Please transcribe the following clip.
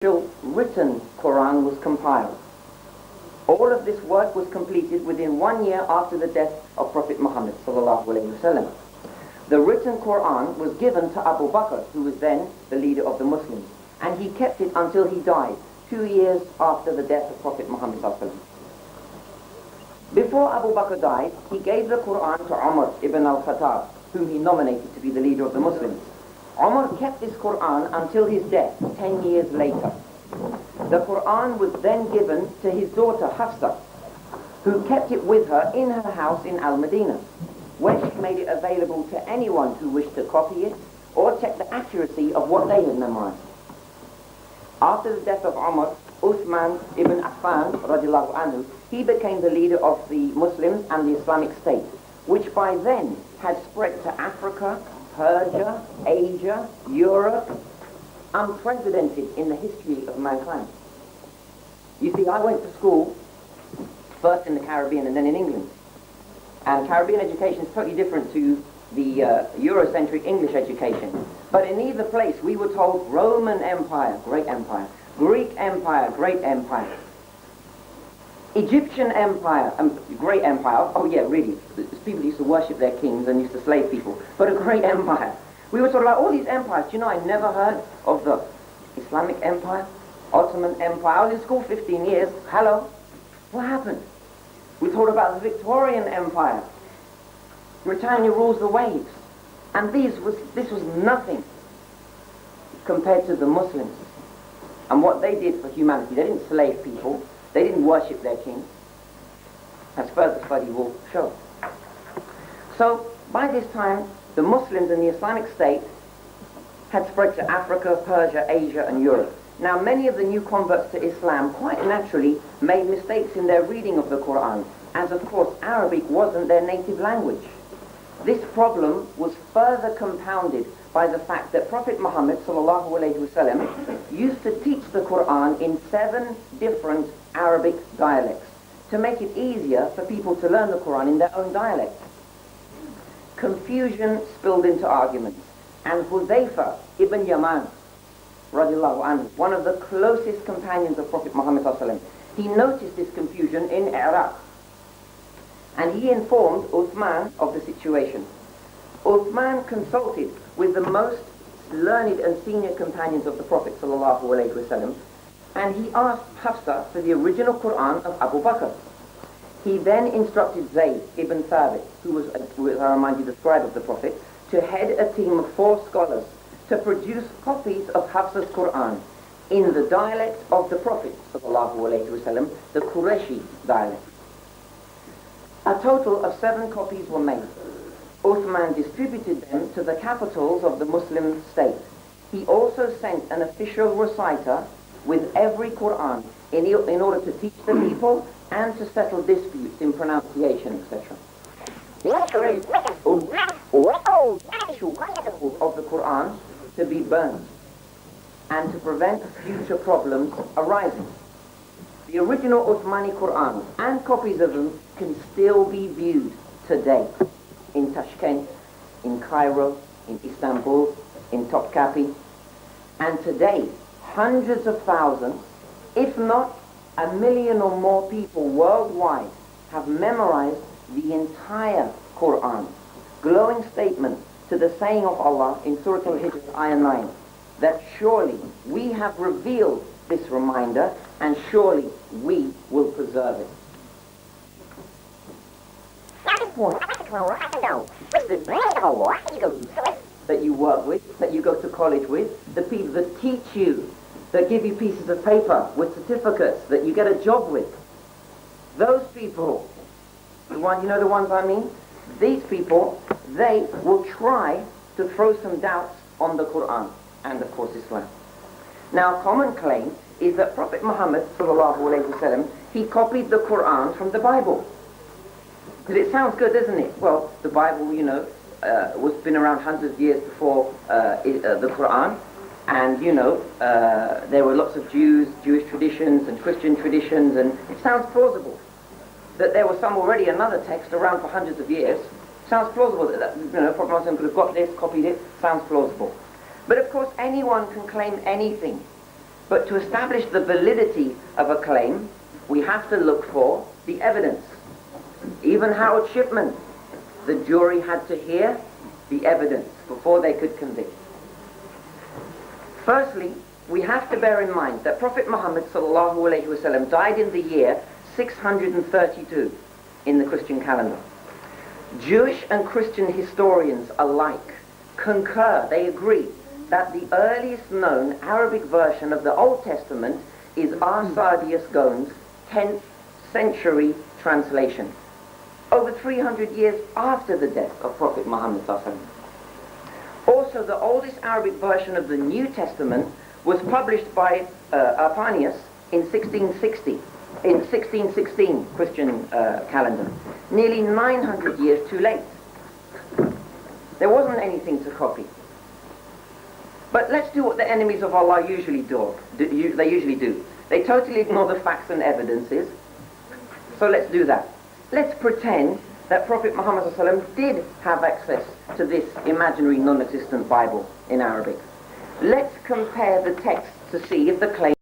official written Quran was compiled. All of this work was completed within 1 year after the death of Prophet Muhammad sallallahu alaihi wasallam. The written Quran was given to Abu Bakr, who was then the leader of the Muslims, and he kept it until he died, 2 years after the death of Prophet Muhammad sallallahu alaihi wasallam. Before Abu Bakr died, he gave the Quran to Umar ibn al-Khattab, whom he nominated to be the leader of the Muslims. Umar kept this Quran until his death, 10 years later. The Quran was then given to his daughter Hafsa, who kept it with her in her house in Al-Madinah, where she made it available to anyone who wished to copy it or check the accuracy of what they had memorized. After the death of Umar, Uthman ibn Affan radiallahu anhu, he became the leader of the Muslims and the Islamic State, which by then had spread to Africa, Persia, Asia, Europe, unprecedented in the history of mankind. You see, I went to school first in the Caribbean and then in England. And Caribbean education is totally different to the Eurocentric English education. But in either place, we were told Roman Empire, great empire. Greek Empire, great empire. Egyptian Empire, great empire. Oh yeah, really. People used to worship their kings and used to slave people. But a great empire. We were talking about all these empires. Do you know, I never heard of the Islamic Empire, Ottoman Empire. I was in school 15 years. Hello? What happened? We talked about the Victorian Empire. Britannia rules the waves. And this was nothing compared to the Muslims and what they did for humanity. They didn't slave people. They didn't worship their kings, as further study will show. So, by this time, the Muslims and the Islamic State had spread to Africa, Persia, Asia, and Europe. Now, many of the new converts to Islam quite naturally made mistakes in their reading of the Quran, as of course Arabic wasn't their native language. This problem was further compounded by the fact that Prophet Muhammad sallallahu alaihi wasallam used to teach the Quran in 7 different Arabic dialects to make it easier for people to learn the Quran in their own dialect. Confusion spilled into arguments, and Hudayfa ibn Yaman radiallahu anhu, one of the closest companions of Prophet Muhammad sallallahu alaihi wasallam, he noticed this confusion in Iraq, and he informed Uthman of the situation. Uthman consulted with the most learned and senior companions of the Prophet sallallahu alaihi wasallam, and he asked Hafsa for the original Quran of Abu Bakr. He then instructed Zayd ibn Thabit, who was, I remind you, the scribe of the Prophet, to head a team of 4 scholars to produce copies of Hafsa's Quran in the dialect of the Prophet sallallahu alaihi wasallam, the Qurayshi dialect. A total of 7 copies were made. Uthman distributed them to the capitals of the Muslim state. He also sent an official reciter with every Quran in order to teach the people and to settle disputes in pronunciation, etc. Of the Quran to be burned and to prevent future problems arising. The original Uthmani Quran and copies of them can still be viewed today in Tashkent, in Cairo, in Istanbul, in Topkapi. And today, hundreds of thousands, if not 1 million or more people worldwide have memorized the entire Quran. Glowing statement to the saying of Allah in Surah Al-Hijr, Ayah 9, that surely we have revealed this reminder and surely we will preserve it. That you work with, that you go to college with, the people that teach you, that give you pieces of paper with certificates that you get a job with. Those people, the ones I mean, these people, they will try to throw some doubts on the Quran and of course Islam. Now, a common claim is that Prophet Muhammad sallallahu alaihi wasallam, he copied the Quran from the Bible. Because it sounds good, doesn't it? Well, the Bible, was been around hundreds of years before the Quran, and there were lots of Jewish traditions and Christian traditions, and it sounds plausible that there was another text around for hundreds of years. Sounds plausible that Prophet Muhammad could have got this, copied it. Sounds plausible. But of course, anyone can claim anything. But to establish the validity of a claim, we have to look for the evidence. Even Harold Shipman, the jury had to hear the evidence before they could convict. Firstly, we have to bear in mind that Prophet Muhammad ﷺ died in the year 632 in the Christian calendar. Jewish and Christian historians alike concur, they agree, that the earliest known Arabic version of the Old Testament is Ar-Sadius Gaon's 10th century translation, over 300 years after the death of Prophet Muhammad ﷺ. Also, the oldest Arabic version of the New Testament was published by Arpanius in 1660, in 1616 Christian calendar, nearly 900 years too late. There wasn't anything to copy. But let's do what the enemies of Allah usually do. They totally ignore the facts and evidences. So let's do that. Let's pretend that Prophet Muhammad ﷺ did have access to this imaginary non-existent Bible in Arabic. Let's compare the texts to see if the claim